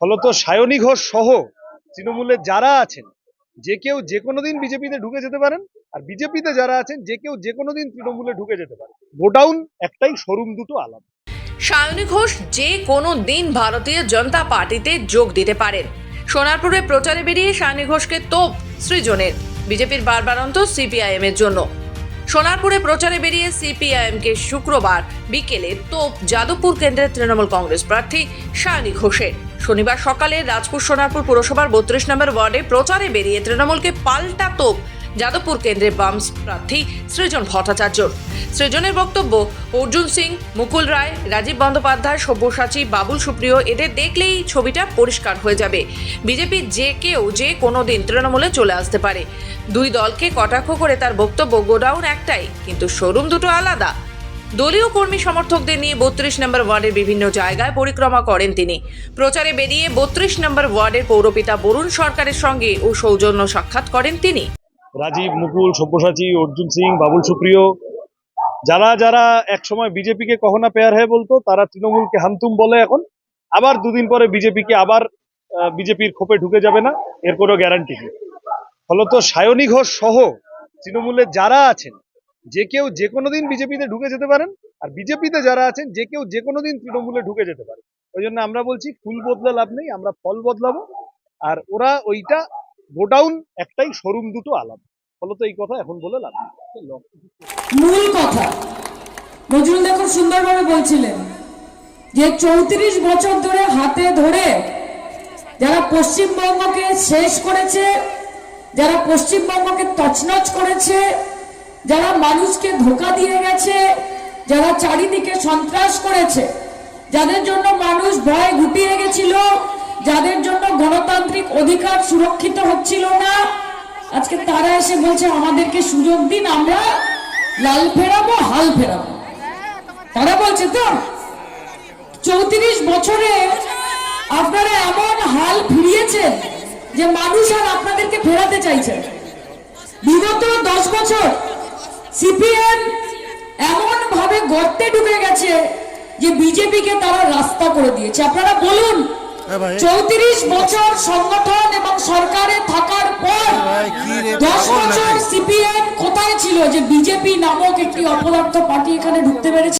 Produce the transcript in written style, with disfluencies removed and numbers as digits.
ফলত সায়নী ঘোষ সহ তৃণমূলের যারা আছেন যে কেউ যে কোনো দিন বিজেপিতে ঢুকে যেতে পারেন, আর বিজেপিতে যারা আছেন যে কেউ যে কোনো দিন তৃণমূলে ঢুকে যেতে পারেন। গোডাউন একটাই, শোরুম দুটো আলাদা। সায়নী ঘোষ যে কোনো দিন ভারতীয় জনতা পার্টিতে যোগ দিতে পারেন। সোনারপুরে প্রচারে বেরিয়ে সায়নী ঘোষকে তোপ সৃজনের, বিজেপির বারবারন্ত সিপিআইএম এর জন্য। সোনারপুরে প্রচারে বেরিয়ে সিপিআইএমকে শুক্রবার বিকেলে তোপ যাদবপুর কেন্দ্রের তৃণমূল কংগ্রেস প্রার্থী সায়নী ঘোষের। শনিবার সকালে রাজপুর সোনারপুর পুরসভার 32 নম্বর ওয়ার্ডে প্রচারে বেরিয়ে তৃণমূলকে পাল্টা তোপ যাদবপুর কেন্দ্রের বামস প্রার্থী সৃজন ভট্টাচার্য। সৃজনের বক্তব্য, অর্জুন সিং, মুকুল রায়, রাজীব বন্দ্যোপাধ্যায়, সব্যসাচী, বাবুল সুপ্রিয়, এদের দেখলেই ছবিটা পরিষ্কার হয়ে যাবে। বিজেপির যে কেউ যে কোনো দিন তৃণমূলে চলে আসতে পারে। দুই দলকে কটাক্ষ করে তার বক্তব্য, গোডাউন একটাই কিন্তু শোরুম দুটো আলাদা। দলীয় কর্মী সমর্থকদের নিয়ে 32 নম্বর ওয়ার্ডের বিভিন্ন জায়গায় পরিক্রমা করেন তিনি। প্রচারে বেরিয়ে 32 নম্বর ওয়ার্ডের পৌরপিতা বরুণ সরকারের সঙ্গে ও সৌজন্য সাক্ষাৎ করেন তিনি। রাজীব, মুকুল, সব্যসাচী, অর্জুন সিং, বাবুল সুপ্রিয়, যারা যারা এক সময় বিজেপিকে কখনো পেয়ার হয়ে বলতো, তারা তৃণমূলকে হামতুম বলে এখন। আবার দুদিন পরে বিজেপিকে আবার বিজেপির খোপে ঢুকে যাবে না, এর কোনো গ্যারান্টি নেই। ফলত সায়নী ঘোষ সহ তৃণমূলের যারা আছেন যে কেউ যে কোনো দিন বিজেপিতে ঢুকে যেতে পারেন, আর বিজেপিতে যারা আছেন যে কেউ যে কোনো দিন তৃণমূলে ঢুকে যেতে পারে। ওই জন্য আমরা বলছি ফুল বদলে লাভ নেই, আমরা ফল বদলাবো। আর ওরা ওইটা, গোডাউন একটাই, শোরুম দুটো আলাদা। ফলত এই কথা এখন বলে লাভ নেই। মূল কথা নজরুল দা খুব সুন্দরভাবে বলছিলেন যে 34 বছর ধরে হাতে ধরে যারা পশ্চিমবঙ্গকে শেষ করেছে, যারা পশ্চিমবঙ্গকে তছনছ করেছে, যারা মানুষকে ধোঁকা দিয়ে গেছে, যারা চারিদিকে সন্ত্রাস করেছে, যাদের জন্য মানুষ ভয় গুটিয়ে গেছিল, যাদের জন্য গণতান্ত্রিক অধিকার সুরক্ষিত হচ্ছিল না, আজকে তারা এসে বলছে আমাদেরকে সুযোগ দিন, আমরা লাল ফেরাবো, হাল ফেরাবো। তারা বলছে তো 34 বছরে আপনারা এমন হাল ফিরিয়েছেন যে মানুষ আর আপনাদেরকে ফেরাতে চাইছে। বিগত 10 বছর সিপিএম এমন ভাবে গর্তে ঢুকে গেছে যে বিজেপিকে তারা রাস্তা করে দিয়েছে। আপনারা বলুন, 34 বছর সংগঠন এবং সরকারে থাকার পর 10 বছর সিপিএম কোথায় ছিল যে বিজেপি নামক একটি অপদার্থ পার্টি এখানে ঢুকতে পেরেছে?